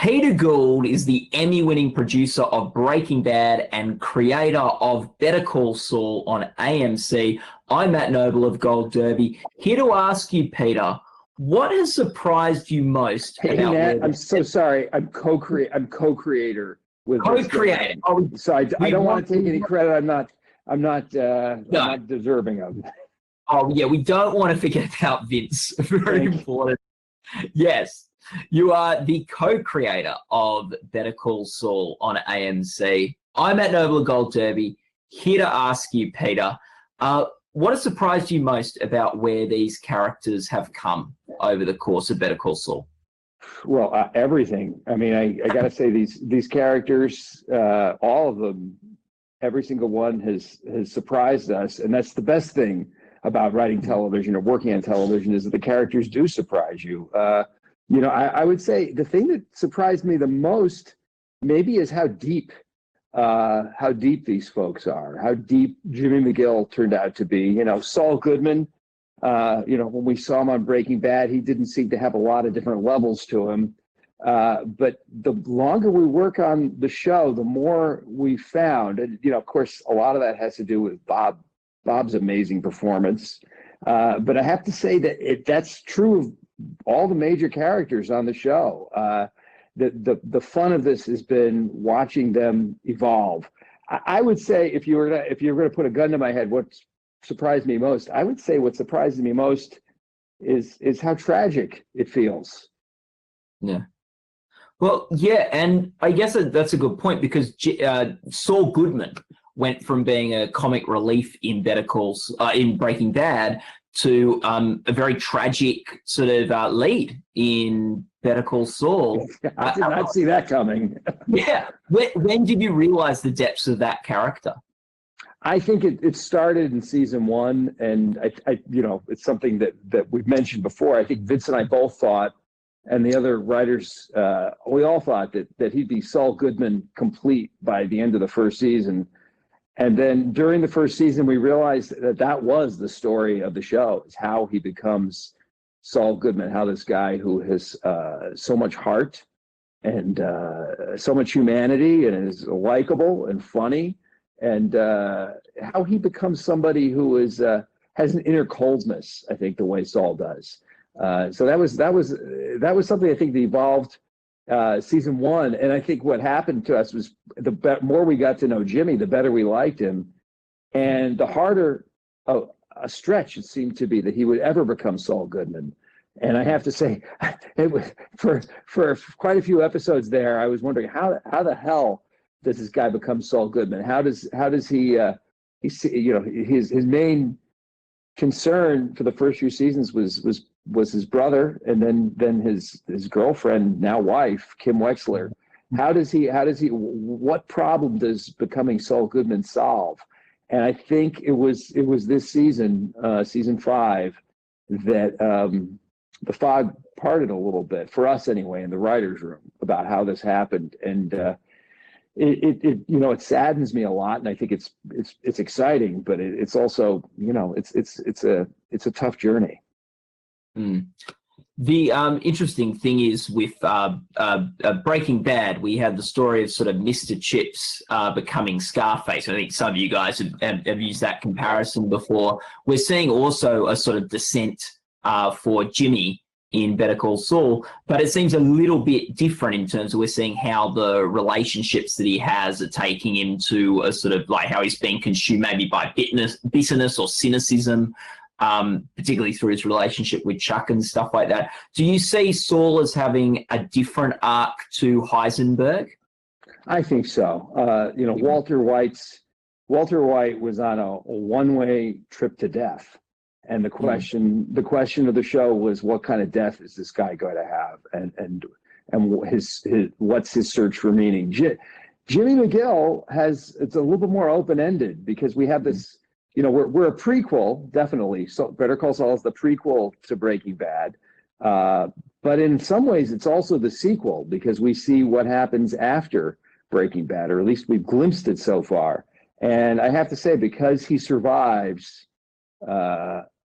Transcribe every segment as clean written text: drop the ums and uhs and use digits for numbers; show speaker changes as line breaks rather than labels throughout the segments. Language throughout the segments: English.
Peter Gould is the Emmy-winning producer of Breaking Bad and creator of Better Call Saul on AMC. I'm Matt Noble of Gold Derby, here to ask you, Peter, what has surprised you most about
Matt, I'm so sorry. I'm co-creator with
co-creator.
So I don't want to take any credit. I'm not deserving of.
Oh yeah, we don't want to forget about Vince. Very important. Yes, you are the co-creator of Better Call Saul on AMC. I'm at Noble Gold Derby, here to ask you, Peter, what has surprised you most about where these characters have come over the course of Better Call Saul?
Well, everything. I mean, I got to say these characters, all of them, every single one has surprised us, and that's the best thing about writing television or working on television, is that the characters do surprise you. I would say the thing that surprised me the most maybe is how deep these folks are, how deep Jimmy McGill turned out to be. Saul Goodman, when we saw him on Breaking Bad, he didn't seem to have a lot of different levels to him. But the longer we work on the show, the more we found, and, of course, a lot of that has to do with Bob's amazing performance. But I have to say that that's true of all the major characters on the show. The fun of this has been watching them evolve. I would say if you were going to put a gun to my head, what surprised me most, I would say what surprised me most is how tragic it feels.
Yeah. Well, yeah, and I guess that's a good point, because Saul Goodman went from being a comic relief in in Breaking Bad to a very tragic sort of lead in Better Call Saul.
I did not see that coming.
Yeah. When did you realize the depths of that character?
I think it started in season one, and I it's something that we've mentioned before. I think Vince and I both thought, and the other writers, we all thought that he'd be Saul Goodman complete by the end of the first season. And then during the first season, we realized that was the story of the show, is how he becomes Saul Goodman, how this guy who has so much heart and so much humanity and is likable and funny, and how he becomes somebody who has an inner coldness, I think, the way Saul does. So that was something I think that evolved season one. And I think what happened to us was the more we got to know Jimmy, the better we liked him, and the harder a stretch it seemed to be that he would ever become Saul Goodman. And I have to say, it was for quite a few episodes there, I was wondering how the hell does this guy become Saul Goodman? How does he his main concern for the first few seasons was his brother, and then his girlfriend, now wife, Kim Wexler. What problem does becoming Saul Goodman solve? And I think it was this season, season 5, that the fog parted a little bit, for us anyway, in the writers' room, about how this happened. And it saddens me a lot, and I think it's exciting, but it's also, it's a tough journey.
Mm. The interesting thing is with Breaking Bad, we had the story of sort of Mr. Chips becoming Scarface. I think some of you guys have used that comparison before. We're seeing also a sort of descent for Jimmy in Better Call Saul, but it seems a little bit different in terms of we're seeing how the relationships that he has are taking him to a sort of like how he's being consumed maybe by bitterness or cynicism, particularly through his relationship with Chuck and stuff like that. Do you see Saul as having a different arc to Heisenberg? I
think so. Walter White was on a one-way trip to death. And the question of the show was, what kind of death is this guy going to have, and what's his search for meaning? Jimmy McGill it's a little bit more open-ended, because we have this, we're a prequel, definitely. So Better Call Saul is the prequel to Breaking Bad, but in some ways it's also the sequel, because we see what happens after Breaking Bad, or at least we've glimpsed it so far. And I have to say, because he survives.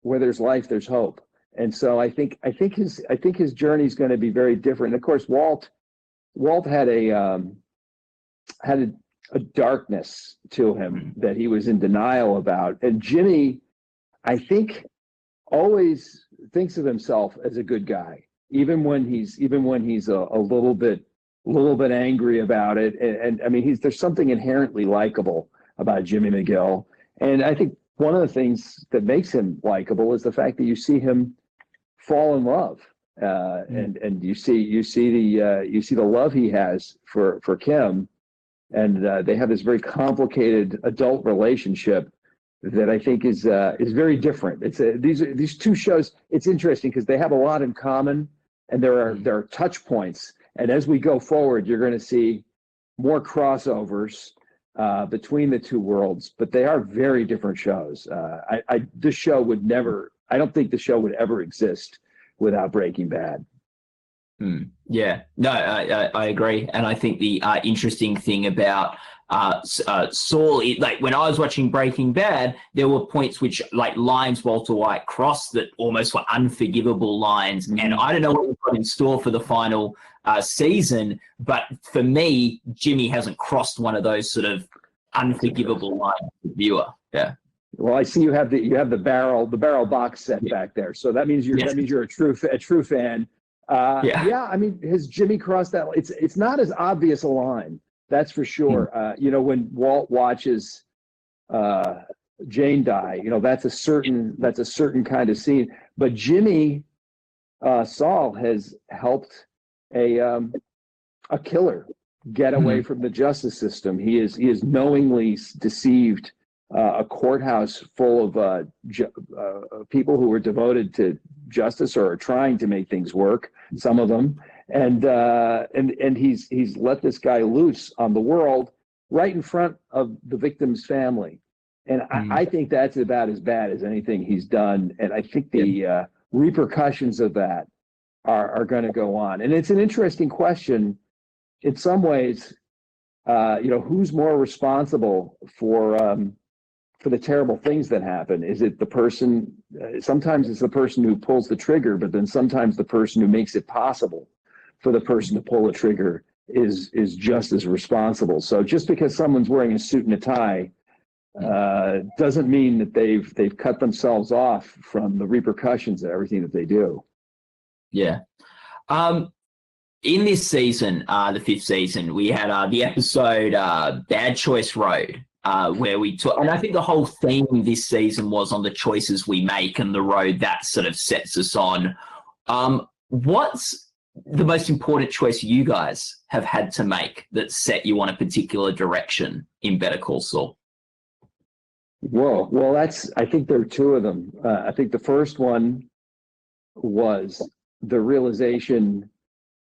Where there's life, there's hope. And so I think his journey is going to be very different. And of course, Walt Walt had a darkness to him that he was in denial about, and Jimmy, I think, always thinks of himself as a good guy, even when he's a little bit angry about it. And I mean, there's something inherently likable about Jimmy McGill, and I think one of the things that makes him likable is the fact that you see him fall in love, and you see the love he has for Kim, and they have this very complicated adult relationship that I think is very different. It's these two shows. It's interesting because they have a lot in common, and there are touch points. And as we go forward, you're going to see more crossovers between the two worlds. But they are very different shows. This show would never. I don't think the show would ever exist without Breaking Bad.
Yeah, no, I agree. And I think the interesting thing about Saul, like when I was watching Breaking Bad, there were points which like lines Walter White crossed that almost were unforgivable lines. And I don't know what we've got in store for the final season, but for me, Jimmy hasn't crossed one of those sort of unforgivable lines for the viewer. Yeah.
Well, I see you have the barrel box set back there. So that means you're a true fan. Yeah, I mean, has Jimmy crossed that? It's not as obvious a line, that's for sure. When Walt watches Jane die, that's a certain kind of scene. But Jimmy Saul has helped a killer get away from the justice system. He is knowingly deceived a courthouse full of people who were devoted to justice or are trying to make things work, some of them, and he's let this guy loose on the world right in front of the victim's family, and I think that's about as bad as anything he's done, and I think the repercussions of that are going to go on. And it's an interesting question in some ways. Who's more responsible for the terrible things that happen? Is it the person? Sometimes it's the person who pulls the trigger, but then sometimes the person who makes it possible for the person to pull the trigger is just as responsible. So just because someone's wearing a suit and a tie doesn't mean that they've cut themselves off from the repercussions of everything that they do. Yeah.
In this season, the fifth season, we had the episode Bad Choice Road. Where we took, and I think the whole theme this season was on the choices we make and the road that sort of sets us on. What's the most important choice you guys have had to make that set you on a particular direction in Better Call Saul?
Well, I think there are two of them. I think the first one was the realization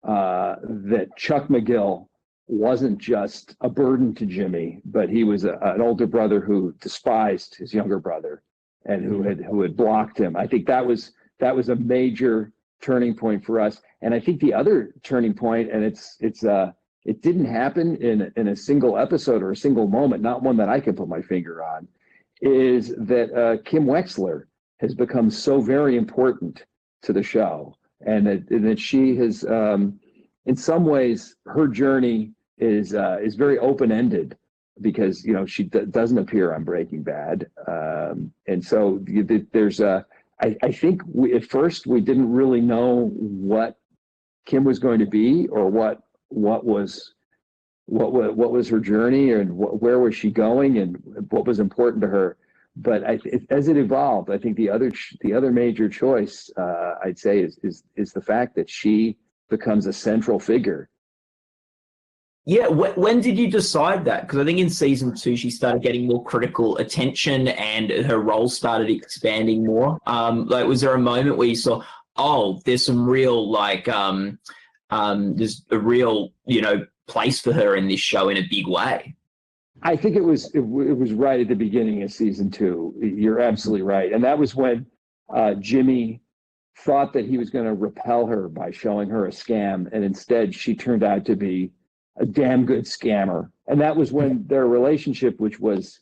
that Chuck McGill wasn't just a burden to Jimmy, but he was an older brother who despised his younger brother and who had blocked him. I think that was a major turning point for us. And I think the other turning point, and it didn't happen in a single episode or a single moment, not one that I can put my finger on, is that Kim Wexler has become so very important to the show, and that she has, in some ways, her journey is very open-ended because she doesn't appear on Breaking Bad, and so there's I think at first we didn't really know what Kim was going to be or what was her journey and where was she going and what was important to her. But as it evolved, I think the other major choice I'd say is the fact that she becomes a central figure.
Yeah, when did you decide that? Because I think in season 2 she started getting more critical attention and her role started expanding more. Was there a moment where you saw, there's some real there's a real place for her in this show in a big way?
I think it was right at the beginning of season 2. You're absolutely right, and that was when Jimmy thought that he was going to repel her by showing her a scam, and instead she turned out to be a damn good scammer. And that was when their relationship, which was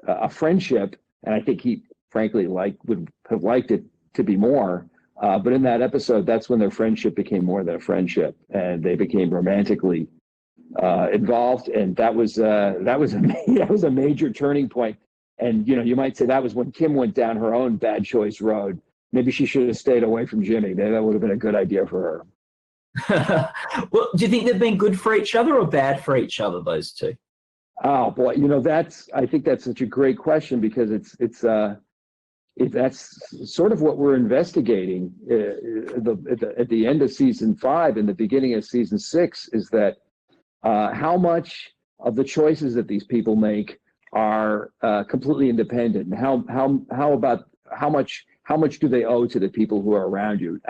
a friendship, and I think he frankly would have liked it to be more, But in that episode, that's when their friendship became more than a friendship, and they became romantically involved. And that was that was a major turning point. And you might say that was when Kim went down her own bad choice road. Maybe she should have stayed away from Jimmy. Maybe that would have been a good idea for her.
Well, do you think they've been good for each other or bad for each other, those two?
Oh boy, I think that's such a great question, because that's sort of what we're investigating at the end of season 5 and the beginning of season 6, is that how much of the choices that these people make are completely independent, and how much do they owe to the people who are around you?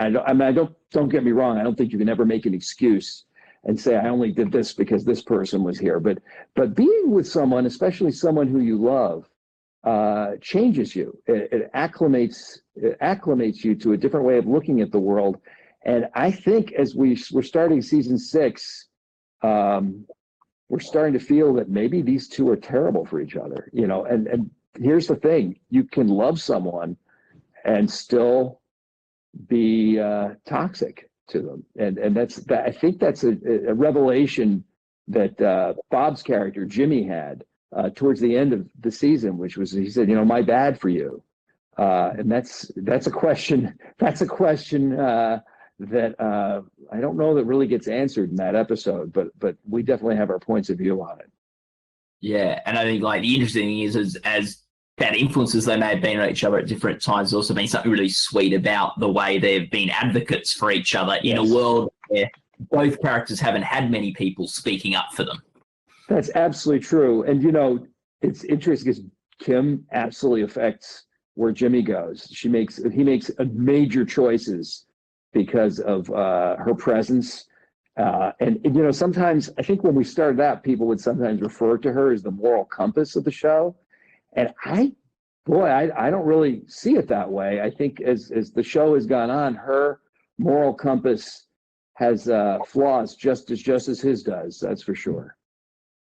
Don't get me wrong. I don't think you can ever make an excuse and say, I only did this because this person was here. But being with someone, especially someone who you love, changes you. It acclimates you to a different way of looking at the world. And I think as we're starting season 6, we're starting to feel that maybe these two are terrible for each other. And here's the thing: you can love someone and still be toxic to them. And I think that's a revelation that Bob's character, Jimmy, had towards the end of the season, which was, he said, my bad for you. And that's a question that I don't know that really gets answered in that episode, but we definitely have our points of view on it.
Yeah, and I think the interesting thing is as that influences they may have been on each other at different times, there's also been something really sweet about the way they've been advocates for each other in a world where both characters haven't had many people speaking up for them.
That's absolutely true. And, it's interesting because Kim absolutely affects where Jimmy goes. He makes major choices because of her presence. And sometimes I think when we started out, people would sometimes refer to her as the moral compass of the show. And I don't really see it that way. I think as the show has gone on, her moral compass has flaws just as his does. That's for sure.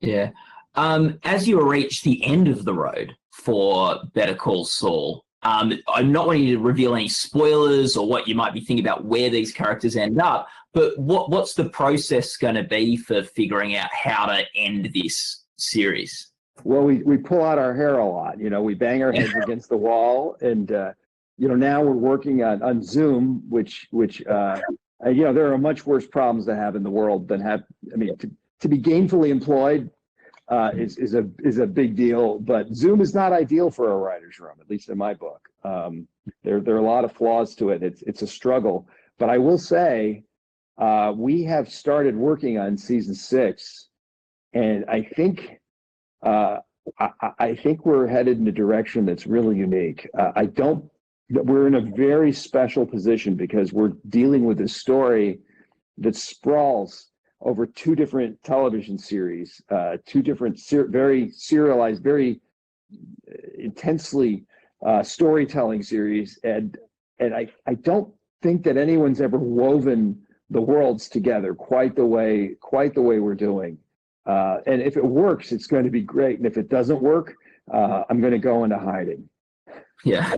Yeah. As you reach the end of the road for Better Call Saul, I'm not wanting to reveal any spoilers or what you might be thinking about where these characters end up, but what's the process going to be for figuring out how to end this series?
Well, we pull out our hair a lot. We bang our heads against the wall, and now we're working on Zoom, which there are much worse problems to have in the world than to be gainfully employed is a big deal. But Zoom is not ideal for a writer's room, at least in my book. There are a lot of flaws to it. It's a struggle. But I will say we have started working on season 6, and I think we're headed in a direction that's really unique. We're in a very special position because we're dealing with a story that sprawls over 2 different television series, 2 different very serialized, very intensely storytelling series, and I don't think that anyone's ever woven the worlds together quite the way we're doing. And if it works, it's going to be great. And if it doesn't work, I'm going to go into hiding.
Yeah.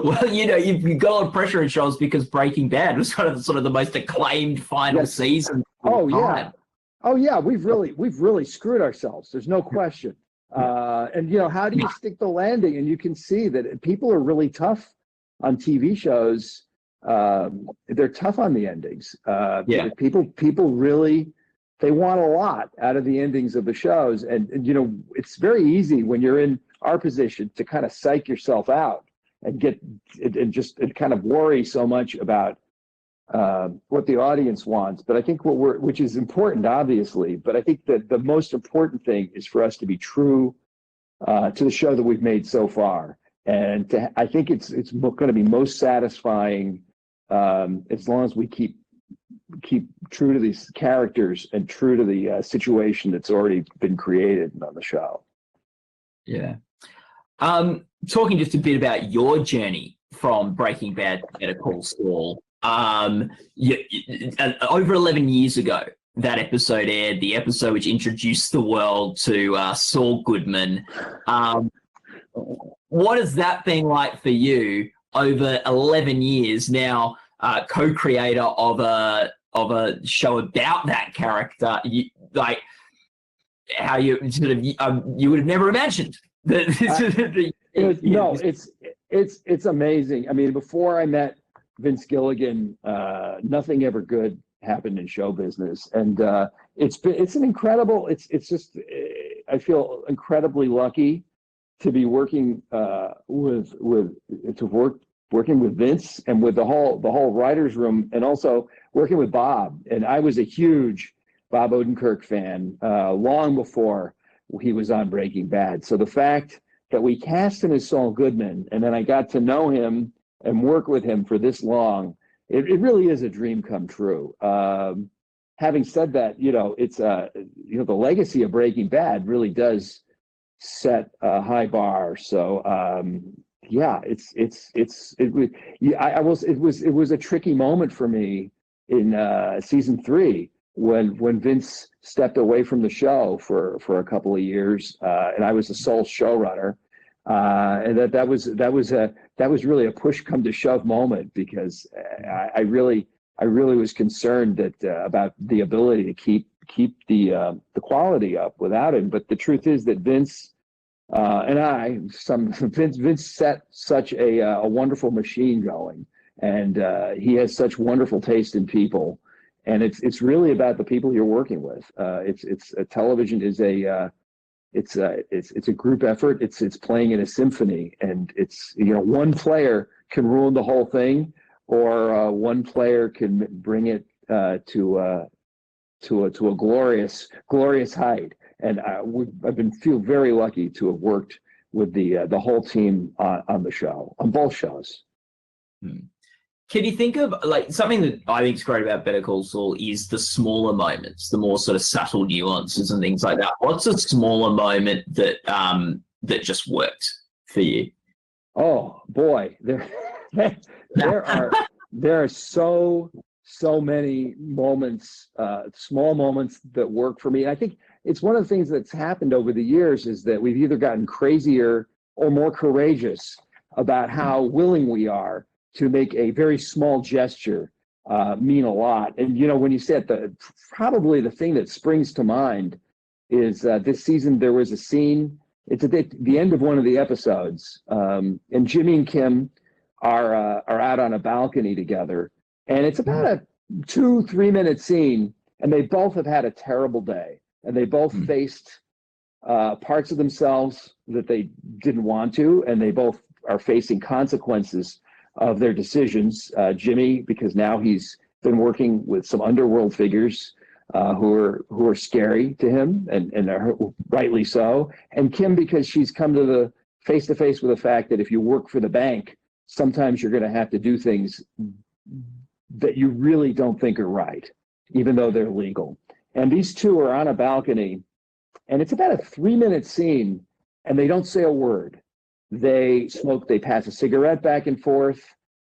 Well, you've got a lot of pressure in shows because Breaking Bad was sort of the most acclaimed final season.
Oh yeah. We've really screwed ourselves. There's no question. And how do you stick the landing? And you can see that people are really tough on TV shows. They're tough on the endings. People really, they want a lot out of the endings of the shows. And it's very easy when you're in our position to kind of psych yourself out and just kind of worry so much about what the audience wants. But I think which is important, obviously, but I think that the most important thing is for us to be true to the show that we've made so far. And I think it's going to be most satisfying as long as we keep true to these characters and true to the situation that's already been created on the show.
Yeah. Talking just a bit about your journey from Breaking Bad to Better Call Saul. Over 11 years ago, that episode aired, the episode which introduced the world to Saul Goodman. What has that been like for you over 11 years now, co-creator of a show about that character. How you sort of you would have never imagined that.
It's amazing. I mean, before I met Vince Gilligan, nothing ever good happened in show business, and it's an incredible. It's just I feel incredibly lucky to be working working with Vince and with the whole writers room, and also working with Bob. And I was a huge Bob Odenkirk fan long before he was on Breaking Bad. So the fact that we cast him as Saul Goodman, and then I got to know him and work with him for this long, it really is a dream come true. Having said that, it's the legacy of Breaking Bad really does set a high bar. So it was a tricky moment for me in season 3 when Vince stepped away from the show for a couple of years, and I was the sole showrunner, and that was really a push come to shove moment, because I really was concerned that about the ability to keep the quality up without him. But the truth is that Vince Vince set such a wonderful machine going, and he has such wonderful taste in people. And it's really about the people you're working with. Television is it's a group effort. It's playing in a symphony, and it's one player can ruin the whole thing, or one player can bring it to a glorious height. And I've feel very lucky to have worked with the whole team on the show, on both shows.
Can you think of something that I think is great about Better Call Saul is the smaller moments, the more sort of subtle nuances and things like that? What's a smaller moment that just worked for you?
Oh boy, there are so many moments, small moments that work for me. And I think it's one of the things that's happened over the years is that we've either gotten crazier or more courageous about how willing we are to make a very small gesture mean a lot. And when you said probably the thing that springs to mind is this season there was a scene. It's at the end of one of the episodes, and Jimmy and Kim are out on a balcony together, and it's about a 2-3 minute scene, and they both have had a terrible day, and they both faced parts of themselves that they didn't want to, and they both are facing consequences of their decisions. Jimmy, because now he's been working with some underworld figures who are scary to him, and are rightly so. And Kim, because she's come to the face-to-face with the fact that if you work for the bank, sometimes you're going to have to do things that you really don't think are right, even though they're legal. And these two are on a balcony, and it's about a 3-minute scene, and they don't say a word. They smoke, they pass a cigarette back and forth.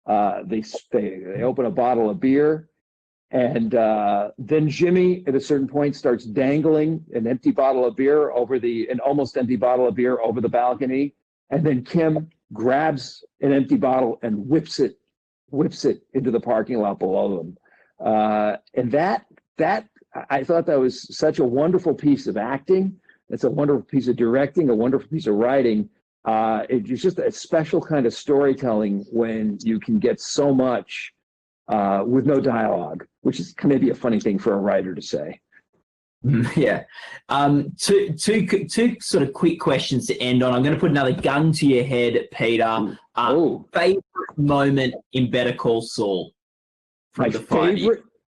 They open a bottle of beer. And then Jimmy, at a certain point, starts dangling an empty bottle of beer an almost empty bottle of beer over the balcony. And then Kim grabs an empty bottle and whips it into the parking lot below them. And that I thought that was such a wonderful piece of acting. It's a wonderful piece of directing, a wonderful piece of writing. It's just a special kind of storytelling when you can get so much with no dialogue, which is maybe a funny thing for a writer to say.
Yeah. Two sort of quick questions to end on. I'm going to put another gun to your head, Peter. Favorite moment in Better Call Saul from the 5 years?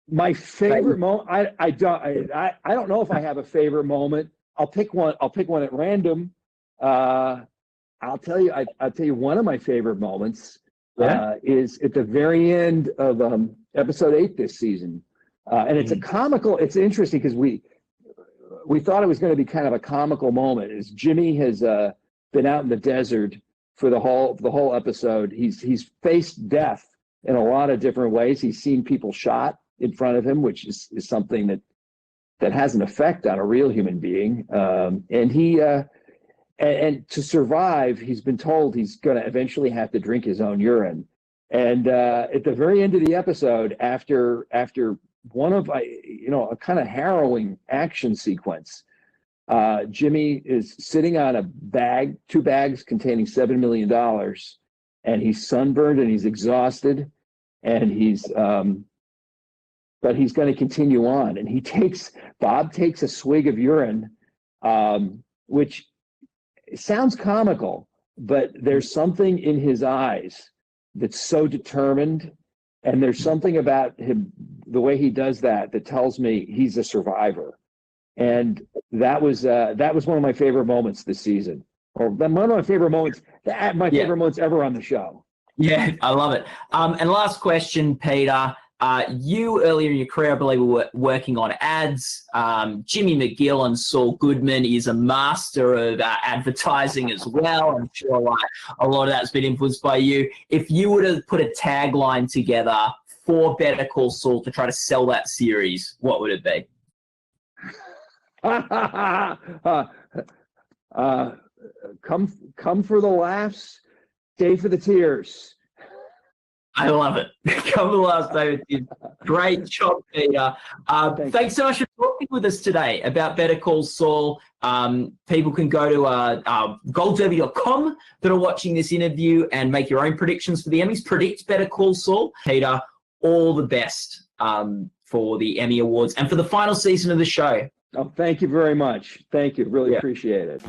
My favorite moment. I don't know if I have a favorite moment. I'll pick one at random. I'll tell you one of my favorite moments is at the very end of episode 8 this season, and it's a comical. It's interesting because we thought it was going to be kind of a comical moment. As Jimmy has been out in the desert for the whole episode, he's faced death in a lot of different ways. He's seen people shot in front of him, which is something that has an effect on a real human being, and he. and to survive, he's been told he's going to eventually have to drink his own urine. And at the very end of the episode, after one of a kind of harrowing action sequence, Jimmy is sitting on a bag, 2 bags containing $7 million, and he's sunburned and he's exhausted, and but he's going to continue on. And Bob takes a swig of urine, which sounds comical, but there's something in his eyes that's so determined, and there's something about him, the way he does that tells me he's a survivor. And that was one of my favorite moments this season, or one of my favorite moments, favorite moments ever on the show.
Yeah, I love it. And last question, Peter. You earlier in your career, I believe, were working on ads. Jimmy McGill and Saul Goodman is a master of advertising as well. I'm sure a lot of that's been influenced by you. If you were to put a tagline together for Better Call Saul to try to sell that series, what would it be?
Come for the laughs, stay for the tears.
I love it. Come the last day with you. Great job, Peter. Thanks so much for talking with us today about Better Call Saul. People can go to goldderby.com that are watching this interview and make your own predictions for the Emmys. Predict Better Call Saul. Peter, all the best for the Emmy Awards and for the final season of the show.
Oh, thank you very much. Thank you. Really appreciate it.